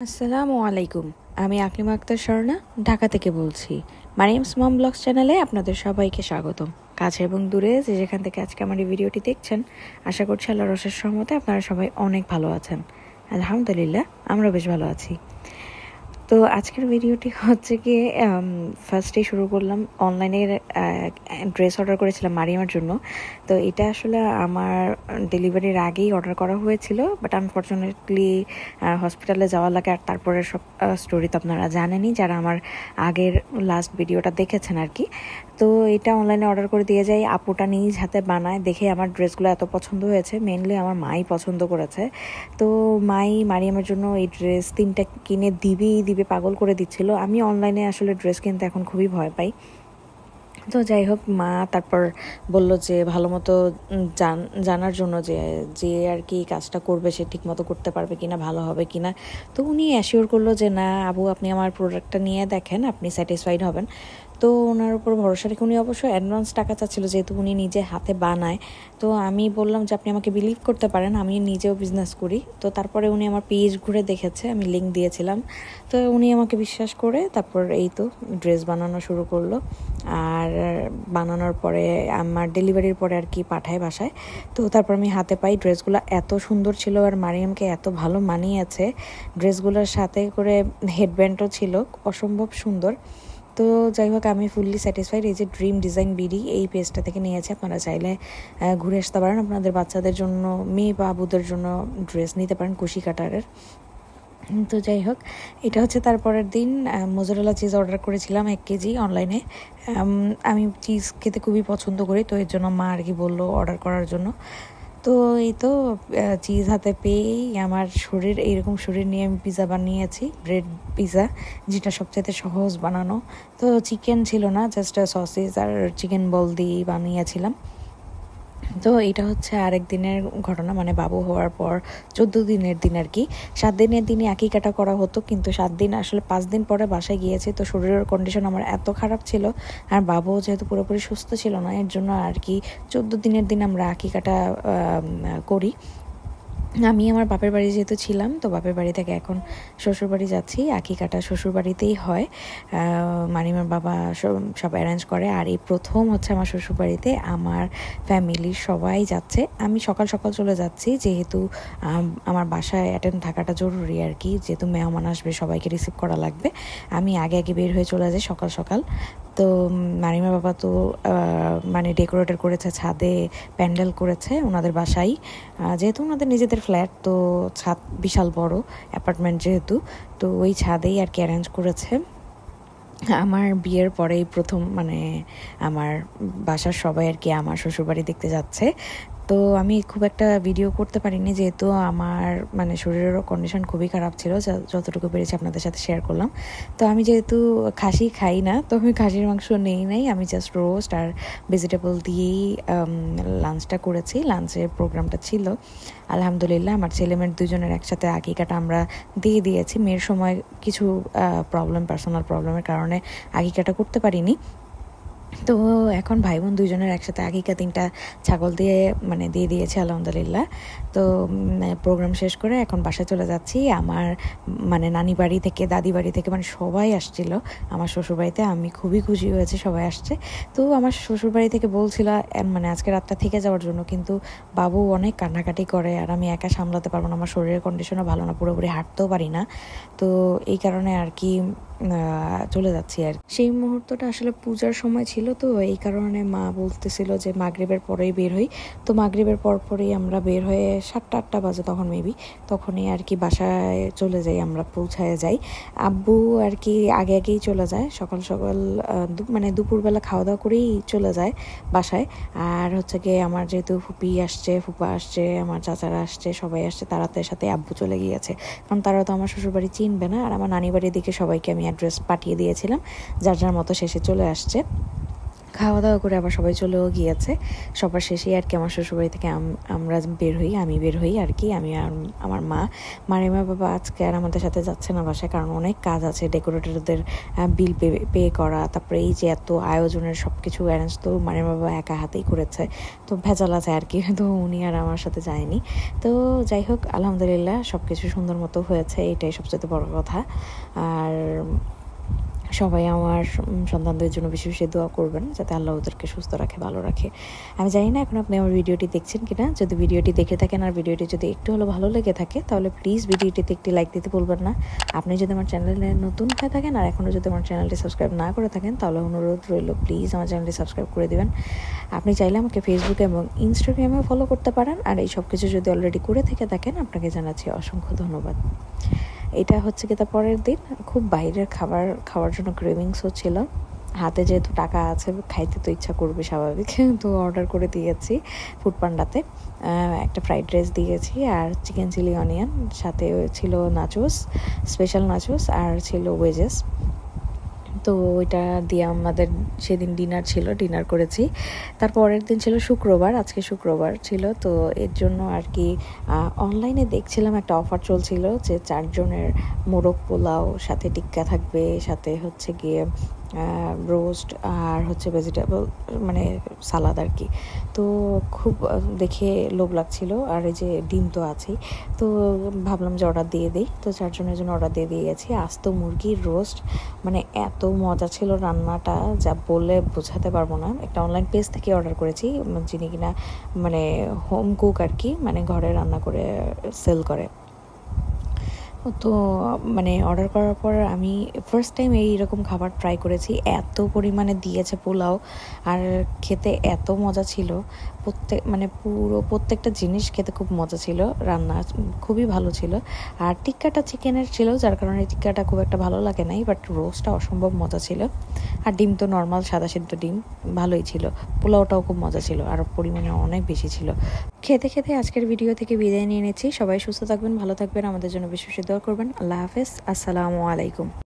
আসসালামু আলাইকুম। আমি আকলিমা আক্তার স্বর্ণা ঢাকা থেকে বলছি। মারিয়ামস মম ব্লগস চ্যানেলে আপনাদের সবাইকে স্বাগতম। কাছে এবং দূরে যে যেখান থেকে আজকে আমার এই ভিডিওটি দেখছেন, আশা করছি আল্লাহর অশেষ রহমতে আপনারা সবাই অনেক ভালো আছেন। আলহামদুলিল্লাহ, আমরা বেশ ভালো আছি। তো আজকের ভিডিওটি হচ্ছে গিয়ে ফার্স্টেই শুরু করলাম অনলাইনের ড্রেস অর্ডার করেছিলাম মারিয়ামের জন্য। তো এটা আসলে আমার ডেলিভারির আগেই অর্ডার করা হয়েছিল, বাট আনফর্চুনেটলি হসপিটালে যাওয়া লাগে। আর তারপরে সব স্টোরি তো আপনারা জানেনই, যারা আমার আগের লাস্ট ভিডিওটা দেখেছেন আর কি। তো এটা অনলাইনে অর্ডার করে দিয়ে যাই, আপুটা নিজ হাতে বানায়। দেখে আমার ড্রেসগুলো এত পছন্দ হয়েছে, মেনলি আমার মাই পছন্দ করেছে। তো মাই মারিয়ামের জন্য এই ড্রেস 3টা কিনে দিবে পাগল করে দিচ্ছিল। আমি অনলাইনে আসলে ড্রেস কিনতে এখন খুবই ভয় পাই। তো যাই হোক, মা তারপর বলল যে ভালো মতো জানার জন্য যে আর কি কাজটা করবে সে ঠিক মতো করতে পারবে কিনা, ভালো হবে কিনা। তো উনি অ্যাসিওর করলো যে না আবু, আপনি আমার প্রোডাক্টটা নিয়ে দেখেন, আপনি স্যাটিসফাইড হবেন। তো ওনার উপর ভরসা রেখে উনি অবশ্য অ্যাডভান্স টাকা চাচ্ছিল, যেহেতু উনি নিজে হাতে বানায়। তো আমি বললাম যে আপনি আমাকে বিলিভ করতে পারেন, আমি নিজেও বিজনেস করি। তো তারপরে উনি আমার পেজ ঘুরে দেখেছে, আমি লিঙ্ক দিয়েছিলাম। তো উনি আমাকে বিশ্বাস করে তারপর এই তো ড্রেস বানানো শুরু করলো। আর বানানোর পরে আমার ডেলিভারির পরে আর কি পাঠায় বাসায়। তো তারপর আমি হাতে পাই। ড্রেসগুলো এত সুন্দর ছিল আর মারিয়ামকে এত ভালো মানিয়েছে। ড্রেসগুলোর সাথে করে হেডব্যান্ডও ছিল, অসম্ভব সুন্দর। তো যাই হোক, আমি ফুললি স্যাটিসফাইড। এই যে ড্রিম ডিজাইন বিডি, এই পেজটা থেকে নিয়েছি। আপনারা চাইলে ঘুরে আসতে পারেন, আপনাদের বাচ্চাদের জন্য, মেয়ে বা আবুদের জন্য ড্রেস নিতে পারেন কুশি কাটারের। তো যাই হোক, এটা হচ্ছে তারপরের দিন। মোজারেলা চিজ অর্ডার করেছিলাম 1 কেজি অনলাইনে। আমি চিজ খেতে খুবই পছন্দ করি, তো এর জন্য মা আর কি বললো অর্ডার করার জন্য। তো এই তো চিজ হাতে পেয়েই আমার এইরকম শরীর নিয়ে আমি পিৎজা বানিয়েছি, ব্রেড পিৎজা, যেটা সবচেয়ে সহজ বানানো। তো চিকেন ছিল না, জাস্ট সসেজ আর চিকেন বল দিয়েই বানিয়েছিলাম। তো এটা হচ্ছে আরেক দিনের ঘটনা, মানে বাবু হওয়ার পর 14 দিনের দিন আর কি। 7 দিনের দিনই একই কাটা করা হতো, কিন্তু 7 দিন আসলে 5 দিন পরে বাসায় গিয়েছি। তো শরীরের কন্ডিশন আমার এত খারাপ ছিল, আর বাবু যেহেতু পুরোপুরি সুস্থ ছিল না, এর জন্য আর কি 14 দিনের দিন আমরা একই কাটা করি। আমি আমার বাপের বাড়ি যেহেতু ছিলাম, তো বাপের বাড়ি থেকে এখন শ্বশুর বাড়ি যাচ্ছি। আঁকি কাটা শ্বশুর বাড়িতেই হয়, মারিমার বাবা সব অ্যারেঞ্জ করে। আর এই প্রথম হচ্ছে আমার শ্বশুর বাড়িতে আমার ফ্যামিলির সবাই যাচ্ছে। আমি সকাল সকাল চলে যাচ্ছি, যেহেতু আমার বাসায় অ্যাটেন্ড থাকাটা জরুরি আর কি, যেহেতু মেহমান আসবে, সবাইকে রিসিভ করা লাগবে। আমি আগে বের হয়ে চলে যাই সকাল সকাল। তো মারিমার বাবা তো মানে ডেকোরেটর করেছে, ছাদে প্যান্ডেল করেছে ওনাদের বাসায়, যেহেতু ওনাদের নিজেদের ফ্ল্যাট, তো ছাদ বিশাল বড় অ্যাপার্টমেন্ট যেহেতু, তো ওই ছাদেই আর কি অ্যারেঞ্জ করেছে। আমার বিয়ের পরেই প্রথম মানে আমার বাসার সবাই আর কি আমার শ্বশুরবাড়ি দেখতে যাচ্ছে। তো আমি খুব একটা ভিডিও করতে পারিনি, যেহেতু আমার মানে শরীরেরও কন্ডিশন খুবই খারাপ ছিল। যতটুকু পেরেছি আপনাদের সাথে শেয়ার করলাম। তো আমি যেহেতু খাসি খাই না, তো আমি খাসির মাংস নেই, আমি জাস্ট রোস্ট আর ভেজিটেবল দিয়েই লাঞ্চটা করেছি। লাঞ্চের প্রোগ্রামটা ছিল আলহামদুলিল্লাহ। আমার ছেলে মেয়ের দুজনের একসাথে আকিকাটা আমরা দিয়ে দিয়েছি। মেয়ের সময় কিছু পার্সোনাল প্রবলেমের কারণে আকিকাটা করতে পারিনি। তো এখন ভাই বোন দুইজনের একসাথে আকিকা 3টা ছাগল দিয়ে দিয়েছে আলহামদুলিল্লাহ। তো প্রোগ্রাম শেষ করে এখন বাসায় চলে যাচ্ছি। আমার নানি বাড়ি থেকে, দাদি বাড়ি থেকে, সবাই আসছিল আমার শ্বশুরবাড়িতে। আমি খুবই খুশি হয়েছে, সবাই আসছে। তো আমার শ্বশুরবাড়ি থেকে বলছিল আজকে রাতটা থেকে যাওয়ার জন্য, কিন্তু বাবু অনেক কান্নাকাটি করে, আর আমি একা সামলাতে পারবো না, আমার শরীরের কন্ডিশনও ভালো না, পুরোপুরি হাঁটতেও পারি না। তো এই কারণে আর কি চলে যাচ্ছি। আর সেই মুহূর্তটা আসলে পূজার সময় ছিল, তো এই কারণে মা বলতেছিল যে মাগরিবের পরেই বের হই। তো মাগরিবের পরই আমরা বের হয়ে 7টা-8টা বাজে তখন মেবি, তখনই আর কি বাসায় চলে যাই, আমরা পৌঁছায় যাই। আব্বু আর কি আগেই চলে যায়, সকাল সকাল দুপুরবেলা খাওয়া দাওয়া করেই চলে যায় বাসায়। আর হচ্ছে গিয়ে আমার যেহেতু ফুপি আসছে, ফুপা আসছে, আমার চাচারা আসছে, সবাই আসছে, তারা তো সাথে আব্বু চলে গিয়েছে, কারণ তারা তো আমার শ্বশুরবাড়ি চিনবে না। আর আমার নানি বাড়ির দিকে সবাইকে আমি অ্যাড্রেস পাঠিয়ে দিয়েছিলাম, যার যার মতো শেষে চলে আসছে। খাওয়া দাওয়া করে আবার সবাই চলেও গিয়েছে। সবার শেষেই আর কি আমার শ্বশুরবাড়ি থেকে আমরা আমি বের হই আর কি, আমি আর আমার মা। মারিমার বাবা আজকে আর আমাদের সাথে যাচ্ছে না বাসায়, কারণ অনেক কাজ আছে, ডেকোরেটরদের বিল পে করা, তারপরে এই যে এত আয়োজনের সব কিছু অ্যারেঞ্জ তো মারিমার বাবা একা হাতেই করেছে, তো ভেজাল আছে আর কি, তো উনি আর আমার সাথে যায়নি। তো যাই হোক, আলহামদুলিল্লাহ সব কিছু সুন্দর মতো হয়েছে, এটাই সবচেয়ে বড় কথা। আর সবাই আমার সন্তানদের জন্য বেশি বেশি দোয়া করবেন, যাতে আল্লাহ ওদেরকে সুস্থ রাখে, ভালো রাখে। আমি জানি না এখন আপনি আমার ভিডিওটি দেখছেন কিনা, যদি ভিডিওটি দেখে থাকেন আর ভিডিওটি যদি একটু হলেও ভালো লেগে থাকে, তাহলে প্লিজ ভিডিওটিতে একটি লাইক দিতে ভুলবেন না। আপনি যদি আমার চ্যানেলে নতুন হয়ে থাকেন আর এখনও যদি আমার চ্যানেলটি সাবস্ক্রাইব না করে থাকেন, তাহলে অনুরোধ রইল প্লিজ আমার চ্যানেলটি সাবস্ক্রাইব করে দেবেন। আপনি চাইলে আমাকে ফেসবুকে এবং ইনস্টাগ্রামেও ফলো করতে পারেন, আর এই সব কিছু যদি অলরেডি করে থেকে থাকেন, আপনাকে জানাচ্ছি অসংখ্য ধন্যবাদ। এটা হচ্ছে কি তার পরের দিন, খুব বাইরের খাবার খাওয়ার জন্য ক্রেভিংস হচ্ছিল। হাতে যেহেতু টাকা আছে, খাইতে তো ইচ্ছা করবে স্বাভাবিক, তো অর্ডার করে দিয়েছি ফুড পান্ডাতে। একটা ফ্রাইড রাইস দিয়েছি আর চিকেন চিলি অনিয়ন, সাথে ছিল নাচোস, স্পেশাল নাচোস, আর ছিল ওয়েজেস। তো ওইটা দিয়ে আমাদের সেদিন ডিনার করেছি। তারপরের দিন ছিল শুক্রবার, আজকে শুক্রবার ছিল, তো এর জন্য আর কি অনলাইনে দেখছিলাম একটা অফার চলছিল যে 4 জনের মোরগ পোলাও, সাথে টিক্কা থাকবে, সাথে হচ্ছে গিয়ে রোস্ট, আর হচ্ছে ভেজিটেবল মানে সালাদ আর কি। তো খুব দেখে লোভ লাগছিল, আর এই যে ডিম তো আছেই, তো ভাবলাম যে অর্ডার দিয়ে দিই। তো 4 জনের জন্য অর্ডার দিয়ে দিয়েছি। আস্ত মুরগির রোস্ট, মানে এত মজা ছিল রান্নাটা, যা বলে বোঝাতে পারবো না। একটা অনলাইন পেজ থেকে অর্ডার করেছি, যিনি কিনা মানে হোম কুক আর কি, মানে ঘরে রান্না করে সেল করে। তো মানে অর্ডার করার পর আমি ফার্স্ট টাইম এইরকম খাবার ট্রাই করেছি। এত পরিমাণে দিয়েছে পোলাও, আর খেতে এত মজা ছিল। প্রত্যেকটা জিনিস খেতে খুব মজা ছিল, রান্না খুবই ভালো ছিল। আর টিক্কাটা চিকেনের ছিল, যার কারণে টিক্কাটা খুব একটা ভালো লাগে নাই, বাট রোস্টটা অসম্ভব মজা ছিল। আর ডিম তো নর্মাল সাদা সিদ্ধ ডিম, ভালোই ছিল। পোলাওটাও খুব মজা ছিল, আর পরিমাণে অনেক বেশি ছিল। খেতে খেতে আজকের ভিডিও থেকে বিদায় নিয়ে নিচ্ছি। সবাই সুস্থ থাকবেন, ভালো থাকবেন, আমাদের জন্য বেশি বেশি দোয়া করবেন। আল্লাহ হাফেজ, আসসালামু আলাইকুম।